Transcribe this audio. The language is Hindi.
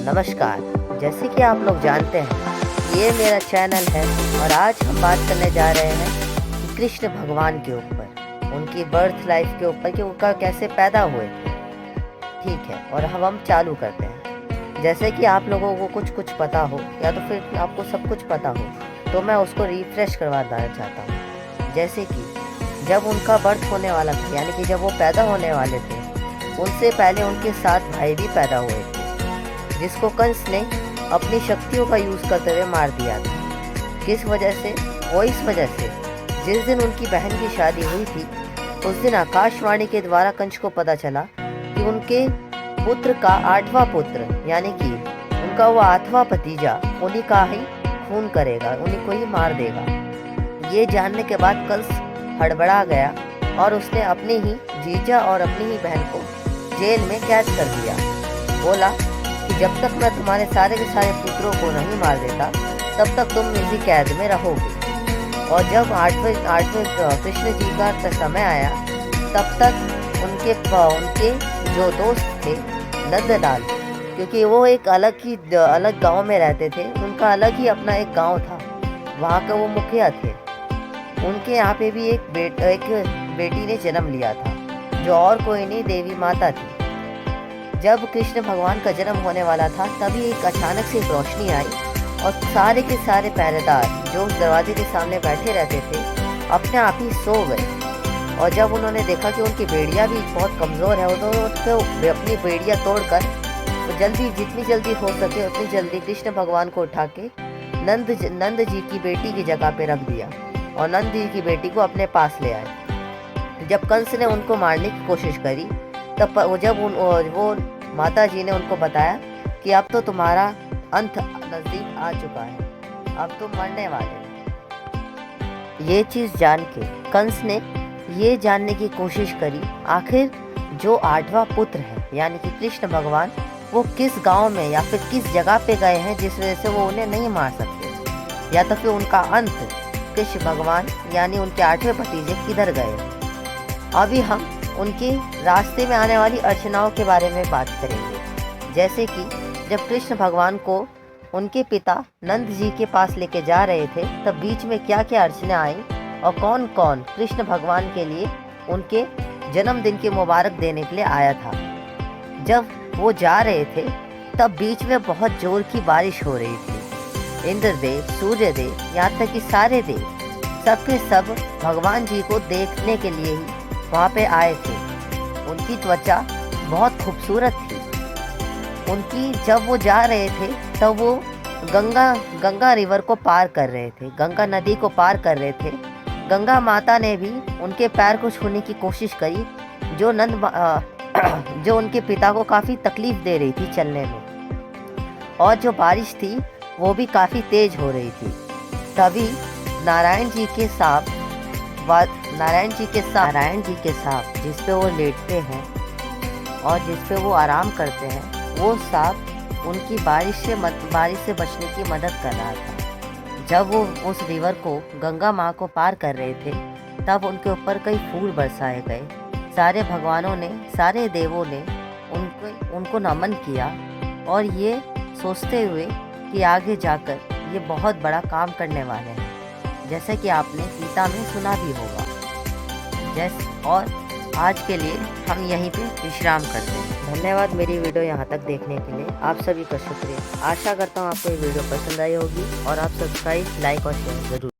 नमस्कार। जैसे कि आप लोग जानते हैं ये मेरा चैनल है और आज हम बात करने जा रहे हैं कि कृष्ण भगवान के ऊपर, उनकी बर्थ लाइफ के ऊपर कि उनका कैसे पैदा हुए थे। ठीक है, और हम चालू करते हैं। जैसे कि आप लोगों को कुछ कुछ पता हो या तो फिर आपको सब कुछ पता हो, तो मैं उसको रिफ्रेश करवा देना चाहता हूँ। जैसे कि जब उनका बर्थ होने वाला था, यानी कि जब वो पैदा होने वाले थे, उनसे पहले उनके 7 भाई भी पैदा हुए थे, जिसको कंस ने अपनी शक्तियों का यूज़ करते हुए मार दिया था। किस वजह से? वो इस वजह से जिस दिन उनकी बहन की शादी हुई थी, उस दिन आकाशवाणी के द्वारा कंस को पता चला कि उनके पुत्र का 8वां पुत्र, यानी कि उनका वो 8वां भतीजा उन्हीं का ही खून करेगा, उन्हीं को ही मार देगा। ये जानने के बाद कंस हड़बड़ा गया और उसने अपनी ही जीजा और अपनी ही बहन को जेल में कैद कर दिया। बोला कि जब तक मैं तुम्हारे सारे के सारे पुत्रों को नहीं मार देता, तब तक तुम इसी कैद में रहोगे। और जब आठवें कृष्ण जी का समय आया, तब तक उनके जो दोस्त थे नंदलाल, क्योंकि वो एक अलग गांव में रहते थे, उनका अलग ही अपना एक गांव था, वहाँ का वो मुखिया थे। उनके यहाँ पे भी एक बेटी ने जन्म लिया था, जो और कोई नहीं, देवी माता थी। जब कृष्ण भगवान का जन्म होने वाला था, तभी एक अचानक से रोशनी आई और सारे के सारे पहरेदार जो उस दरवाजे के सामने बैठे रहते थे, अपने आप ही सो गए। और जब उन्होंने देखा कि उनकी बेड़ियाँ भी बहुत कमज़ोर है, उन्होंने अपनी बेड़ियाँ तोड़कर जितनी जल्दी हो सके उतनी जल्दी कृष्ण भगवान को उठा के नंद जी की बेटी की जगह पे रख दिया और नंद जी की बेटी को अपने पास ले आए। जब कंस ने उनको मारने की कोशिश करी, तब वो माता जी ने उनको बताया कि अब तो तुम्हारा अंत नज़दीक आ चुका है, अब तुम मरने वाले हो। ये चीज़ जान के कंस ने ये जानने की कोशिश करी, आखिर जो 8वां पुत्र है, यानी कि कृष्ण भगवान, वो किस गांव में या फिर किस जगह पे गए हैं, जिस वजह से वो उन्हें नहीं मार सकते, या तो फिर उनका अंत कृष्ण भगवान यानी उनके 8वें भतीजे किधर गए। अभी हम उनके रास्ते में आने वाली अर्चनाओं के बारे में बात करेंगे। जैसे कि जब कृष्ण भगवान को उनके पिता नंद जी के पास लेके जा रहे थे, तब बीच में क्या क्या अर्चना आई और कौन कौन कृष्ण भगवान के लिए उनके जन्मदिन की मुबारक देने के लिए आया था। जब वो जा रहे थे, तब बीच में बहुत जोर की बारिश हो रही थी। इंद्रदेव, सूर्यदेव, यहाँ तक कि सारे देव सब के सब भगवान जी को देखने के लिए ही वहाँ पे आए थे। उनकी त्वचा बहुत खूबसूरत थी। जब वो जा रहे थे, तब वो गंगा रिवर को पार कर रहे थे, गंगा नदी को पार कर रहे थे। गंगा माता ने भी उनके पैर को छूने की कोशिश करी, जो उनके पिता को काफ़ी तकलीफ दे रही थी चलने में। और जो बारिश थी वो भी काफ़ी तेज हो रही थी। तभी नारायण जी के सांप जिस पे वो लेटते हैं और जिस पे वो आराम करते हैं, वो सांप उनकी बारिश से बचने की मदद कर रहा था। जब वो उस रिवर को, गंगा माँ को पार कर रहे थे, तब उनके ऊपर कई फूल बरसाए गए। सारे भगवानों ने, सारे देवों ने उनको नमन किया और ये सोचते हुए कि आगे जाकर ये बहुत बड़ा काम करने वाले हैं, जैसे कि आपने गीता में सुना भी होगा। और आज के लिए हम यहीं पे विश्राम करते हैं। धन्यवाद मेरी वीडियो यहाँ तक देखने के लिए, आप सभी का शुक्रिया। आशा करता हूँ आपको ये वीडियो पसंद आई होगी और आप सब्सक्राइब, लाइक और शेयर जरूर